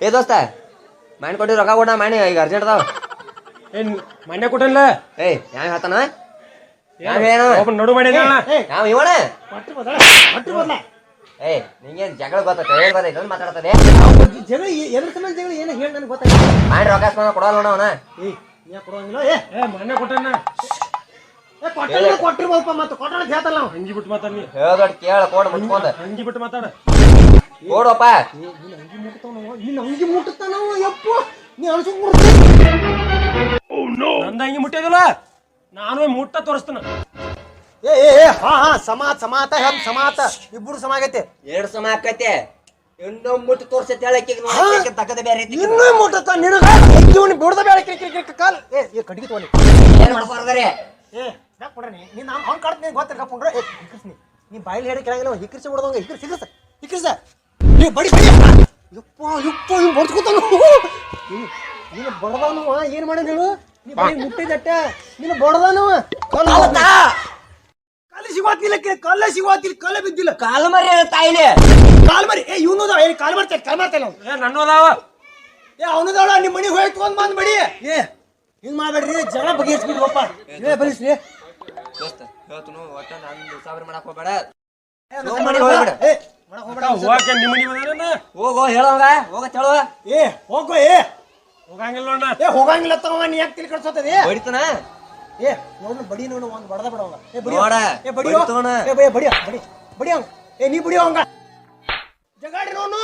ಏ ದೋಸ್ತ ಮಣ್ಣು ಕೊಟ್ಟಿವಿ ರೊಕ್ಕ ಕೊಡ ಮಾಡಿ ಈಗ ಅರ್ಜೆಂಟ್ ಅದಾವ. ಏನ್ ಮನೆ ಕೊಟ್ಟಲ್ಲ ಏಯ್ ಯಾವ ಹೇಳ್ತಾನ ನಡು ಮಾಡಿ ಯಾವ ಇವಣ ಬದಲ ಏಯ್ ನಿಂಗೇನ್ ಜಗಳ ಗೊತ್ತೈತೆ ಮಾತಾಡ್ತದೆ ಜಗಳ ಎದ್ರ ಸಂಬಂಧ ಜಗಳ ಏನು ಹೇಳಿ ನನಗೆ ಗೊತ್ತಾಗಿಲ್ಲ. ಮಾಡಿ ರೊಕ್ಕ ಕೊಡಲ್ಲ ನೋಡ ಅವನ. ನೀ ಕೊಡುವಂಗಿಲ್ಲ. ಮನೆ ಕೊಟ್ಟನ ಕೊಟ್ಟಿರ್ಬೋದಪ್ಪ ಮತ್ತೆ ಕೊಟ್ಟ ಹೇಳ್ತಲ್ಲ ನಾವು. ಹಂಗಿ ಬಿಟ್ಟು ಮಾತಾಡ ನೀ ಹೇಳ್ದೊಡ್ ಕೇಳ ಕೋಡ್ ಮುಚ್ಕೊಂಡ ಹಂಗಿ ಬಿಟ್ಟು ಮಾತಾಡ ಕೊಡಪ್ಪ. ನೀನು ಅಂಗಿ ಮುಟ್ಟುತ್ತಾನ ಯಪ್ಪ ನೀ ಅನ್ಸುಕ್ ನಂದ ಹಂಗಿ ಮುಟ್ಟಿದಿಲ್ಲ ನಾನು ಮುಟ್ಟ ತೋರಿಸ್ತಾನ. ಸಮಾತ ಹೆಮ್ ಸಮಾತ ಇಬ್ಬರು ಸಮ ಆಗೈತೆ. ಎರಡು ಸಮ ಆಕೈತೆ ಇನ್ನೊಂದು ಮುಟ್ಟು ತೋರ್ಸೈತೆ ಹೇಳಕ್ಕೆ ತಕ್ಕದ ಬೇರೆ ಐತಿ. ಇನ್ನೂ ಮುಟ್ಟತ್ತ ನಿನಗ ಇವನು ಬಿಡದ ಬೇಡ ಕಾಲ್ ಕಡಿಗೆ ತೋನಿ ಏನ್ ಮಾಡ್ಬಾರ್ದಾರೆ ಯಾಕೆ ಕೊಡ್ರಿ ನೀನು ಅವ್ನು ಕಾಡ್ತೀನಿ ಗೊತ್ತಿಲ್ಲ ಪುಂಡ್ರ ಹಿಕ್ಕರ್ಸ್ನಿ ನೀ ಬಾಯಿಲಿ ಹೇಳಿ ಕೆಳಗಿಲ್ಲ ಹಿಕ್ಕರ್ಸಿ ಬಿಡೋದಂಗ ಹಿಕ್ಕರ್ಸ ನೀ ಬಡಿ ಯಪ್ಪ ಇವ್ ಬಡ್ಸ್ಕೊತಾನು ನೀನು ಬಡದವನು ಏನು ಮಾಡೋದು ಹೇಳು. ನೀ ಬರೀ ಮುಟ್ಟಿದಟ್ಟ ನೀನು ಬಡದನವ ಕಾಲ ಸಿಗೋತಿಲ್ಲ ಕಲ್ಲ ಸಿಗೋತಿಲ್ಲ ಕಲ್ಲ ಬಿದ್ದಿಲ್ಲ ಕಾಲು ಮರಿ ತಾಯಿಲೆ ಕಾಲ್ ಮರಿ ಇವನು ಕಾಲ್ ಮಾಡ್ತಾಯಿಲ್ಲ ನನ್ನ ಅದಾವ ಅವನದವಳ ನಿಮ್ಮ ಮನೆಗೆ ಹೋಗಿ ತಗೊಂಡ್ ಬಂದ್ ಬಡಿ ಹಿಂಗ್ ಮಾಡ್ಬೇಡ್ರಿ ಜಗಳ ಬಗೆಹರಿಸ್ಬಿಡ್ವಪ್ಪ ಬಲಿಸ್ರಿ ದೋಸ್ತ ಹೇಳ್ತನು ಒಟ್ಟ ನಾನು ಸಾವಿರ ಮಾಡಕ್ ಹೋಗ್ಬೇಡ. ಹೋಗಕ್ಕೆ ನಿಮ್ಮ ಮನೆ ಬಂದ ಹೋಗೋ ಹೇಳೋಂಗ ಹೋಗ ಚಳುವ ಹೋಗೋ ಹೋಗಂಗಿಲ್ಲ ನೋಡ ಹೋಗಂಗಿಲ್ಲ ತಗೋ ನೀ ಯಾಕೆ ತಿಳಿ ಕಳ್ಸೋತದೆ ಬಡಿತನ ನೋಡ್ರಿ ಬಡಿ ನೋಡು ಒಂದ್ ಬಡದ ಬಿಡವಂಗ ಬಡಿ ಅವಂಗ ನೀ ಬಡಿ ಅವಂಗ ಜಗಾಡಿ ನೋನು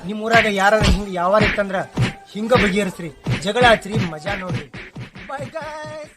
ನಿಮ್ಮೂರಾಗ ಯಾರ ಹಿಂಗ ಯಾವಾರ ಇತ್ತಂದ್ರ ಹಿಂಗ ಬಗೆಹರಿಸ್ರಿ ಜಗಳ ಹಚ್ರಿ ಮಜಾ ನೋಡ್ರಿ ಬಾಯ್ ಗಾಯ್ಸ್.